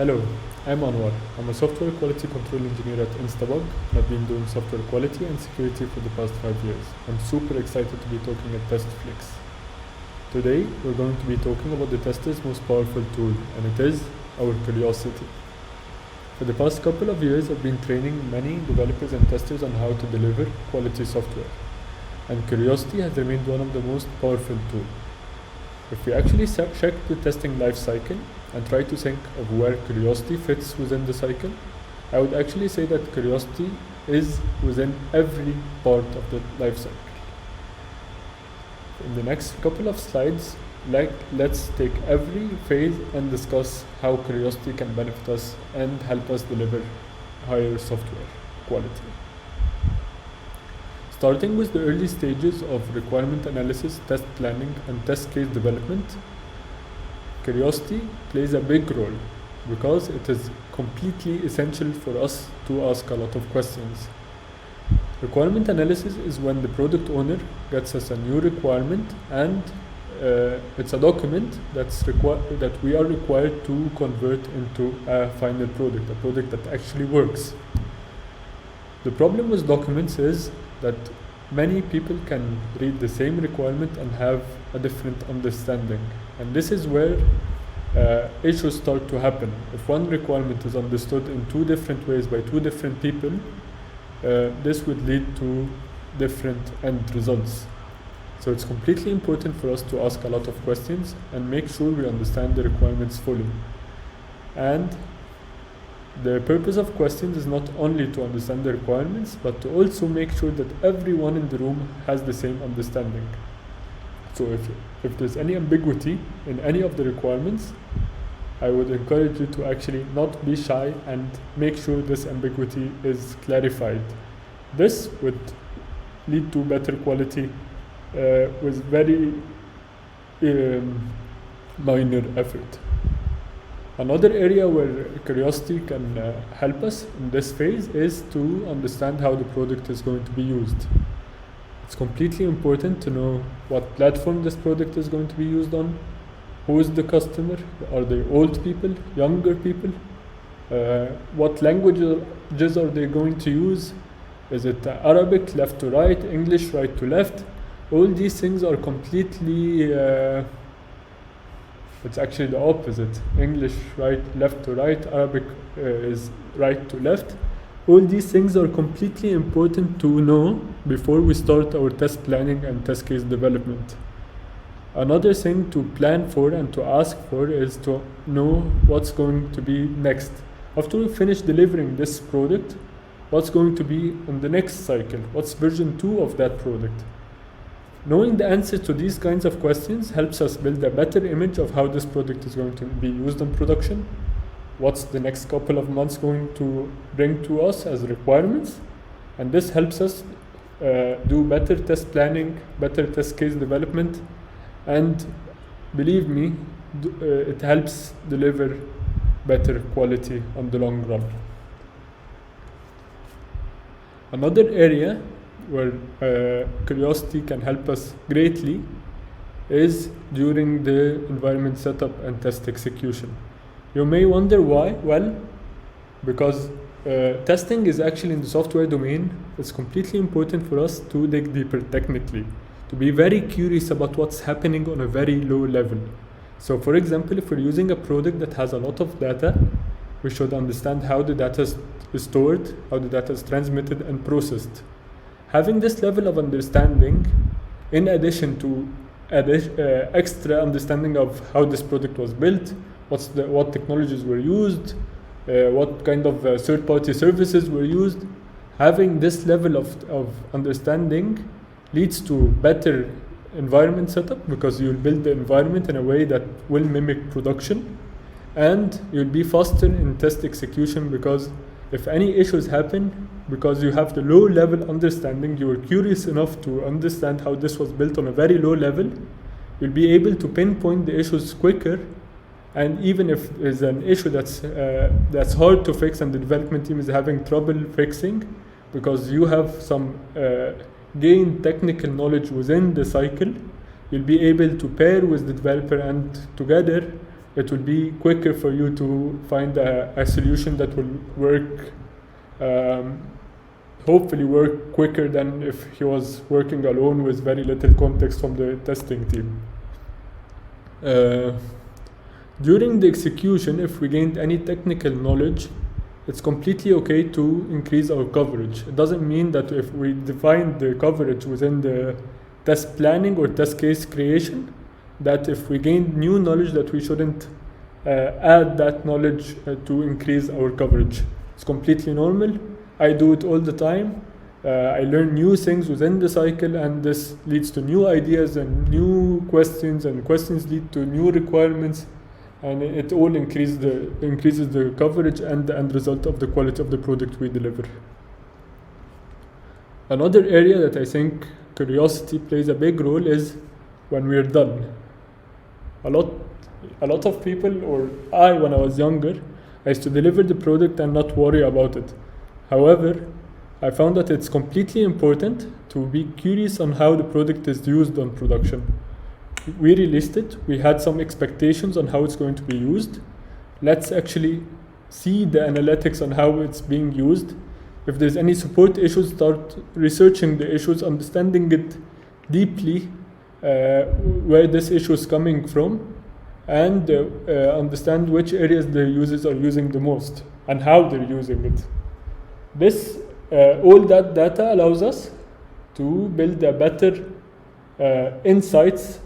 Hello, I'm Anwar. I'm a software quality control engineer at Instabug, and I've been doing software quality and security for the past 5 years. I'm super excited to be talking at TestFlix. Today, we're going to be talking about the tester's most powerful tool, and it is our curiosity. For the past couple of years, I've been training many developers and testers on how to deliver quality software, and curiosity has remained one of the most powerful tools. If we actually check the testing life cycle and try to think of where curiosity fits within the cycle, I would actually say that curiosity is within every part of the life cycle. In the next couple of slides, let's take every phase and discuss how curiosity can benefit us and help us deliver higher software quality. Starting with the early stages of requirement analysis, test planning, and test case development, curiosity plays a big role because it is completely essential for us to ask a lot of questions. Requirement analysis is when the product owner gets us a new requirement and it's a document that we are required to convert into a final product, a product that actually works. The problem with documents is that many people can read the same requirement and have a different understanding. And this is where issues start to happen. If one requirement is understood in two different ways by two different people, this would lead to different end results. So it's completely important for us to ask a lot of questions and make sure we understand the requirements fully. And the purpose of questions is not only to understand the requirements, but to also make sure that everyone in the room has the same understanding. So if there's any ambiguity in any of the requirements, I would encourage you to actually not be shy and make sure this ambiguity is clarified. This would lead to better quality with very minor effort. Another area where curiosity can help us in this phase is to understand how the product is going to be used. It's completely important to know what platform this product is going to be used on, who is the customer, are they old people, younger people, what languages are they going to use, is it Arabic left to right, English right to left. All these things are completely it's actually the opposite. English right, left to right, Arabic is right to left. All these things are completely important to know before we start our test planning and test case development. Another thing to plan for and to ask for is to know what's going to be next. After we finish delivering this product, what's going to be in the next cycle? What's version 2 of that product? Knowing the answer to these kinds of questions helps us build a better image of how this product is going to be used in production, what's the next couple of months going to bring to us as requirements, and this helps us do better test planning, better test case development, and believe me, it helps deliver better quality on the long run. Another area where curiosity can help us greatly is during the environment setup and test execution. You may wonder why. Well, because testing is actually in the software domain. It's completely important for us to dig deeper technically, to be very curious about what's happening on a very low level. So for example, if we're using a product that has a lot of data, we should understand how the data is stored, how the data is transmitted and processed. Having this level of understanding, in addition to extra understanding of how this product was built, what technologies were used, what kind of third-party services were used, having this level of understanding leads to better environment setup because you'll build the environment in a way that will mimic production, and you'll be faster in test execution because if any issues happen, because you have the low level understanding, you are curious enough to understand how this was built on a very low level, you'll be able to pinpoint the issues quicker. And even if there's an issue that's hard to fix and the development team is having trouble fixing, because you have some gained technical knowledge within the cycle, you'll be able to pair with the developer and together it will be quicker for you to find a solution that will work, hopefully work quicker than if he was working alone with very little context from the testing team. During the execution, if we gained any technical knowledge, it's completely okay to increase our coverage. It doesn't mean that if we define the coverage within the test planning or test case creation, that if we gain new knowledge that we shouldn't add that knowledge to increase our coverage. It's completely normal. I do it all the time. I learn new things within the cycle, and this leads to new ideas and new questions, and questions lead to new requirements, and it all increases the coverage and the end result of the quality of the product we deliver. Another area that I think curiosity plays a big role is when we're done. A lot of people, or I, when I was younger, I used to deliver the product and not worry about it. However, I found that it's completely important to be curious on how the product is used on production. We released it, we had some expectations on how it's going to be used. Let's actually see the analytics on how it's being used. If there's any support issues, start researching the issues, understanding it deeply, where this issue is coming from, and understand which areas the users are using the most and how they're using it. This all that data allows us to build a better insights,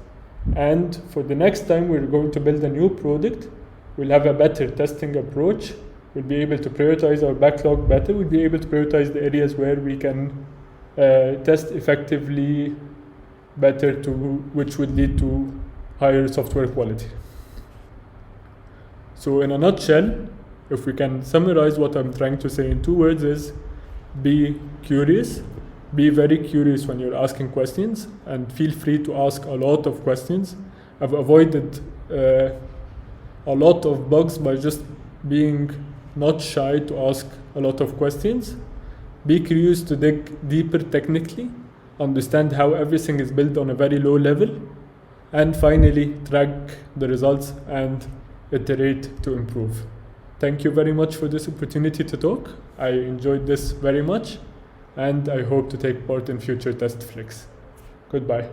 and for the next time we're going to build a new product, we'll have a better testing approach. We'll be able to prioritize our backlog better. We'll be able to prioritize the areas where we can test effectively better, which would lead to higher software quality. So in a nutshell, if we can summarize what I'm trying to say in 2 words, is be curious. Be very curious when you're asking questions, and feel free to ask a lot of questions. I've avoided a lot of bugs by just being not shy to ask a lot of questions. Be curious to dig deeper technically, understand how everything is built on a very low level, and finally track the results and iterate to improve. Thank you very much for this opportunity to talk. I enjoyed this very much, and I hope to take part in future TestFlix. Goodbye.